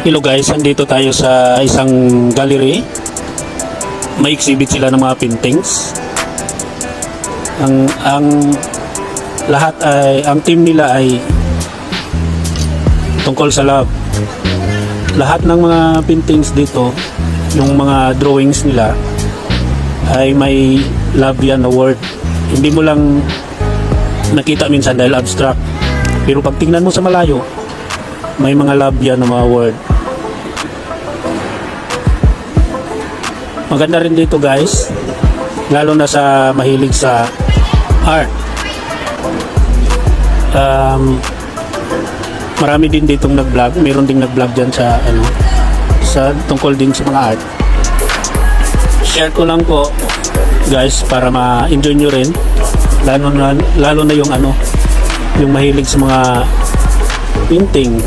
Hello guys, andito tayo sa isang gallery. May exhibit sila ng mga paintings. Ang team nila ay tungkol sa love. Lahat ng mga paintings dito, yung mga drawings nila ay may love yan na word. Hindi mo lang nakita minsan dahil abstract. Pero pag tingnan mo sa malayo, may mga love yan na mga word. Maganda rin dito guys, lalo na sa mahilig sa art. Marami din ditong nag-vlog, mayroon ding nag-vlog dyan sa tungkol din sa mga art. Share ko lang po guys para ma-enjoy nyo rin, lalo na yung yung mahilig sa mga painting.